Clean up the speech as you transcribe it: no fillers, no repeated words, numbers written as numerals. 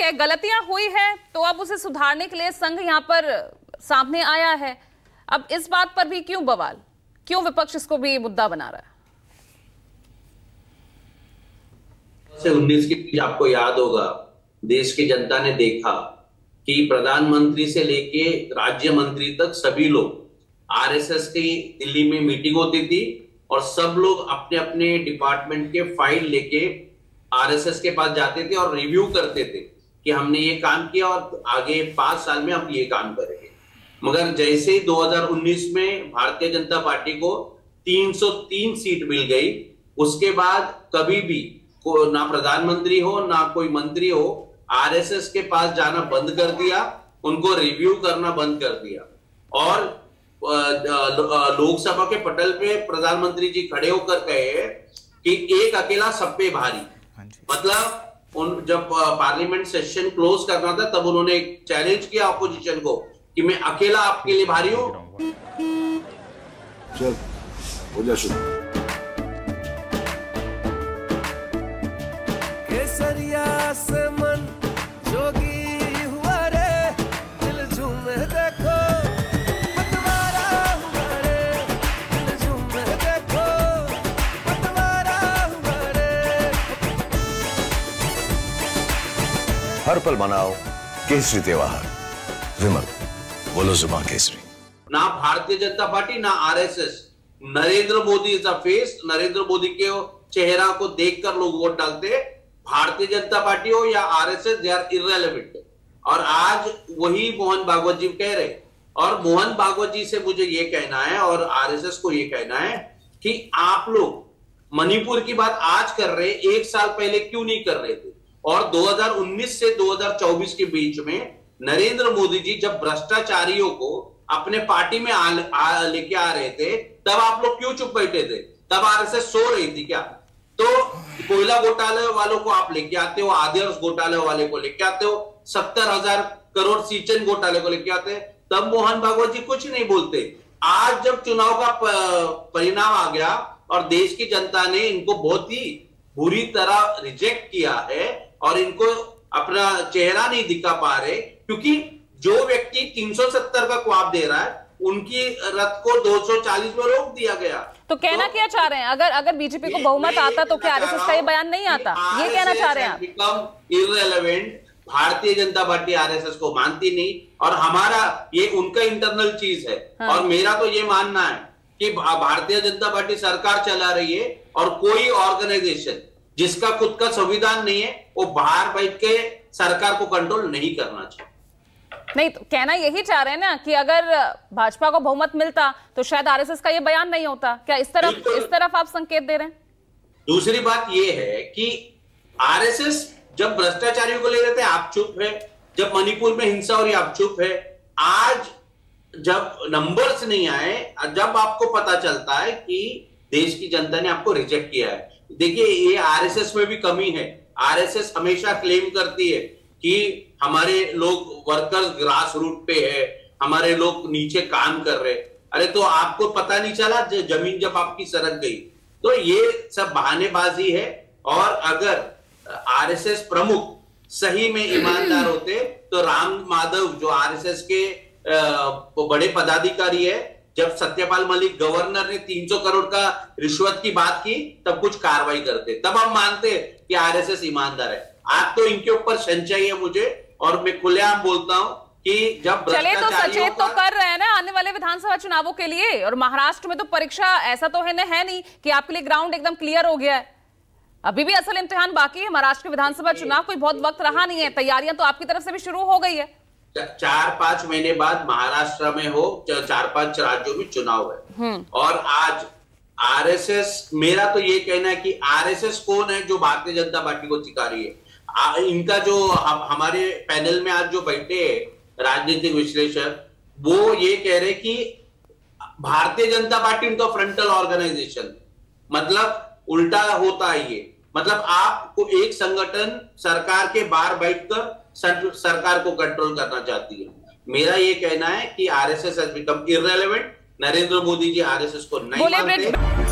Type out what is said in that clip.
है, गलतियां हुई है तो अब उसे सुधारने के लिए संघ यहाँ पर सामने आया है। अब इस बात पर भी क्यों बवाल, क्यों विपक्ष इसको भी मुद्दा बना रहा है? 19 के बीच आपको याद होगा, देश की जनता ने देखा कि प्रधानमंत्री से लेके राज्य मंत्री तक सभी लोग आरएसएस की दिल्ली में मीटिंग होती थी और सब लोग अपने अपने डिपार्टमेंट के फाइल लेके आरएसएस के पास जाते थे और रिव्यू करते थे कि हमने ये काम किया और आगे 5 साल में हम ये काम करेंगे। मगर जैसे ही 2019 में भारतीय जनता पार्टी को 303 सीट मिल गई, उसके बाद कभी भी ना प्रधानमंत्री हो ना कोई मंत्री हो आरएसएस के पास जाना बंद कर दिया, उनको रिव्यू करना बंद कर दिया। और लोकसभा के पटल पे प्रधानमंत्री जी खड़े होकर कहे कि एक अकेला सब पे भारी। मतलब जब पार्लियामेंट सेशन क्लोज करना था तब उन्होंने एक चैलेंज किया अपोजिशन को कि मैं अकेला आपके लिए भारी हूं। चल हो जा शुरू। केसरिया से मन जोगी हुआ रे, दिल झूमे देखो पतवारा हुआ रे, दिल झूमे देखो पतवारा हुआ रे। हर पल मनाओ केसरी त्योहार। विमल बोलो जुबान केसरी। ना भारतीय जनता पार्टी ना RSS, Narendra Modi is a face. Narendra Modi के चेहरा को देखकर लोग वोट डालते। भारतीय जनता पार्टी हो या आरएसएस, दे आर इररेलेवेंट। और आज वही मोहन भागवत जी कह रहे, और मोहन भागवत जी से मुझे ये कहना है और आरएसएस को ये कहना है कि आप लोग मणिपुर की बात आज कर रहे, 1 साल पहले क्यों नहीं कर रहे थे? और 2019 से 2024 के बीच में नरेंद्र मोदी जी जब भ्रष्टाचारियों को अपने पार्टी में लेके आ रहे थे, तब आप लोग क्यों चुप बैठे थे? तब आरएसएस सो रही थी क्या? तो कोयला घोटाले वालों को आप लेके आते हो, आदर्श घोटाले वाले को लेके आते हो, 70,000 करोड़ सिंचन घोटाले को लेके आते हैं, तब मोहन भागवत जी कुछ नहीं बोलते। आज जब चुनाव का परिणाम आ गया और देश की जनता ने इनको बहुत ही बुरी तरह रिजेक्ट किया है और इनको अपना चेहरा नहीं दिखा पा रहे, क्योंकि जो व्यक्ति 370 का ख्वाब दे रहा है उनकी रथ को 240 में रोक दिया गया। तो कहना क्या चाह रहे हैं? अगर बीजेपी को बहुमत आता तो क्या आरएसएस का ये बयान नहीं आता? ये कहना चाह रहे हैं आप? Become irrelevant. Bharatiya Janata party RSS को मानती नहीं और हमारा ये उनका इंटरनल चीज है। हाँ। और मेरा तो ये मानना है कि भारतीय जनता पार्टी सरकार चला रही है और कोई ऑर्गेनाइजेशन जिसका खुद का संविधान नहीं है वो बाहर बैठ के सरकार को कंट्रोल नहीं करना चाहिए। नहीं तो कहना यही चाह रहे हैं ना कि अगर भाजपा को बहुमत मिलता तो शायद आरएसएस का ये बयान नहीं होता। क्या इस तरफ आप संकेत दे रहे हैं? दूसरी बात ये है कि आरएसएस जब भ्रष्टाचारियों को ले रहे थे आप चुप है, जब मणिपुर में हिंसा हो रही आप चुप है। आज जब नंबर्स नहीं आए, जब आपको पता चलता है कि देश की जनता ने आपको रिजेक्ट किया है। देखिए ये आरएसएस में भी कमी है। आरएसएस हमेशा क्लेम करती है कि हमारे लोग वर्कर्स ग्रास रूट पे है, हमारे लोग नीचे काम कर रहे। अरे तो आपको पता नहीं चला जमीन जब आपकी सरक गई? तो ये सब बहानेबाजी है। और अगर आरएसएस प्रमुख सही में ईमानदार होते तो राम माधव जो आरएसएस के बड़े पदाधिकारी है, जब सत्यपाल मलिक गवर्नर ने 300 करोड़ का रिश्वत की बात की तब कुछ कार्रवाई करते, तब हम मानते कि आरएसएस ईमानदार है। आज तो इनके ऊपर संशय है मुझे, और मैं खुलेआम बोलता हूं कि जब चले तो सचेत तो कर रहे हैं ना आने वाले विधानसभा चुनावों के लिए। और महाराष्ट्र में तो परीक्षा ऐसा तो है नहीं कि आपके लिए ग्राउंड एकदम क्लियर हो गया है। अभी भी असल इम्तिहान बाकी है। महाराष्ट्र के विधानसभा चुनाव कोई बहुत वक्त रहा नहीं है, तैयारियां तो आपकी तरफ से भी शुरू हो गई है। 4-5 महीने बाद महाराष्ट्र में हो, 4-5 राज्यों में चुनाव है। और आज आरएसएस, मेरा तो ये कहना है कि आरएसएस कौन है जो भारतीय जनता पार्टी को सिखा रही है? इनका जो हमारे पैनल में आज जो बैठे हैं राजनीतिक विश्लेषक, वो ये कह रहे कि भारतीय जनता पार्टी उनका फ्रंटल ऑर्गेनाइजेशन, मतलब उल्टा होता है ये। मतलब आपको एक संगठन सरकार के बाहर बैठकर सरकार को कंट्रोल करना चाहती है। मेरा ये कहना है कि RSS has become irrelevant. Narendra Modi ji RSS को नहीं मानते।